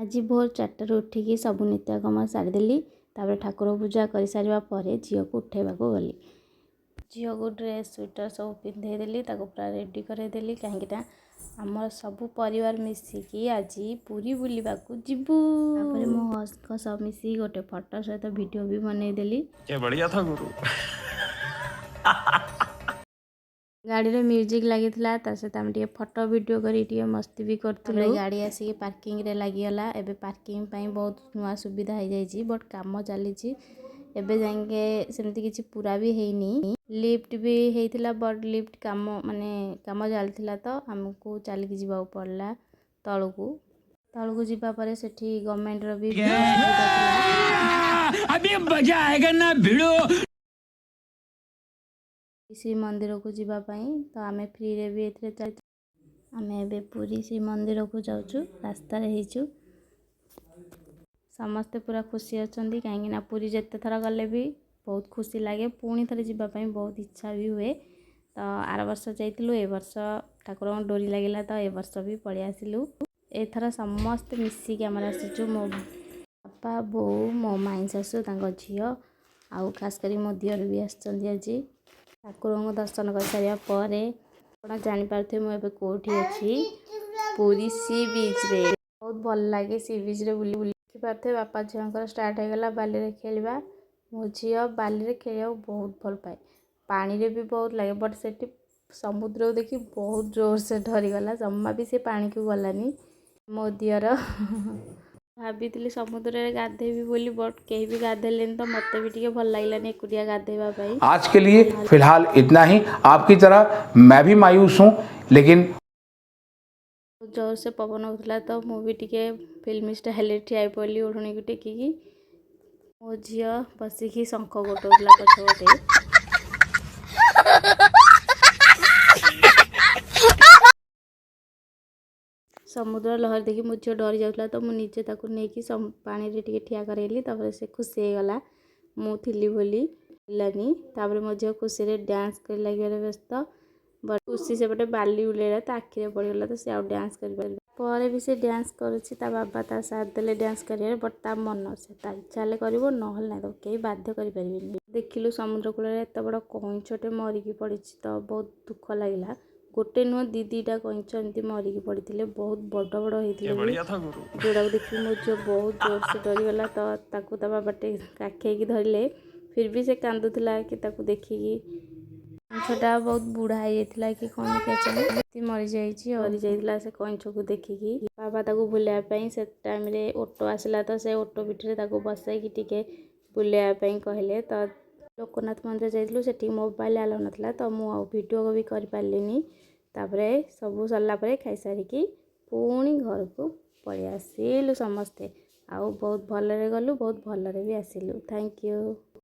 आज भोर 4टाରୁ उठिकी सब नित्यकर्म सारीदेली। तापर ठाकुर पूजा कर सारिबा परे झील को उठेबा को गली। झील को ड्रेस स्वेटर सब पिंधेदेली पूरा रेडी करदेली कहीं आमर सब परिवार मिसिकी आज पुरी बुलवा को जीवु। तापर मो हस्क सब मिसी गोटे फोटो सहित वीडियो भी बनईदेली। क्या बढ़िया था गुरु। गाड़ी रे म्यूजिक लगी सहित आम फोटो वीडियो करी मस्ती भी करूँ। गाड़ी आसिक पार्किंग रे लगिगला। एबे पार्किंग पाई बहुत नुआ सुविधा हो जाइए बट काम चली एबे जाके सेमती किसी पूरा भी हैनी। लिफ्ट भी होता बट लिफ्ट काम माने काम चलता तो आमको चलिक जावा पड़ला तलू जावा पर सेठी गवर्नमेंट रो भी अभी मजा आएगा ना भिड़ो। श्री मंदिर को जीवाई तो आम फ्री रे भी आम ए पूरी श्री मंदिर को जाऊँ रास्ता हो समस्ते पूरा खुशी अच्छा कहीं पूरी जिते थर गले भी बहुत खुशी लगे पुणी थे जावाई बहुत इच्छा भी हुए। तो आर वर्ष जाइलु ए वर्ष ठाकुर डोरी लगे तो ए वर्ष भी पलि आसिलु। एथर समस्ते मिसिक आम आसीचु मो बापा बो मो माई शाशु झी आउ खास कर मो दियर भी आज ठाकुर को दर्शन कर सारा पर आप जापारे मुझे कौटी अच्छी पूरी सी बीच रे बहुत भल लगे सी बीच रे बुली बुली देखिपारे बापा झील स्टार्ट होगा बाली खेलवा। मो झी बाली खेल बहुत भल पाए पानी रे भी बहुत लगे बट से समुद्र को देखी बहुत जोर से डरीगला जमा भी से पानी को गलानी। मो दियर भाभी समुद्र में गाधेबी बोली बट कहीं भी गाधेले तो मत भी टे भल लगलानी एकुटिया गाधेवाई। आज के लिए फिलहाल इतना ही। आपकी तरह मैं भी मायूस हूँ लेकिन जोर से पवन होता तो मुझे टे फिल्म स्टाइल ठिया पड़ी ओढ़णी को टेकिकी। मो झी बसिकी शंख गोटोला पछपटे समुद्र लहर देखी मो झी डरी जाऊला तो मुझे नहीं पानी रे टे ठिया करैली तापर से खुशी हो गला मुझी बोली लानी। तापर मो झी खुशी रे डांस कर लगे व्यस्त बट खुशी सेपटे बाली उड़ेला तो आखिरे पड़गला तो सी डांस कर भी से डांस करुच्ची बाबा ता साथ देले डांस कर बट ता मन से इच्छा कर ना तो कहीं बाध्य करें। देखिलु समुद्र कूल एत बड़ कईंछटे मरिकी पड़ी तो बहुत दुख लगला। गोटे नुह दी दीटा कईंछ एमती मरिकी पड़ते बहुत बड़ बड़ होता जोड़ा देखिए मो झील बहुत जोर से डरीगला तो बाबा टे काखेक धरले फिर भी से कांदुला कि देखिकी कईंछटा बहुत बुढ़ा हो कि कौन के मरी जाइला से कईंछ को देखिकी बाबा ताको बुलायापाई से टाइम रे ऑटो आसला तो से ऑटो पिठरे ताको बसैकी टिके बुलायापाई कहले। तो लोकनाथ मंदिर जाइलु सेठी मोबाइल आलो नथला तो मु वीडियो भी कर पारलिनी। तापरे सब सरला परे खाई सारिकी पुणी घर को पलि आसिलु समस्ते आउ बहुत भलरे गलु बहुत भलरे भी आसिलु। Thank you.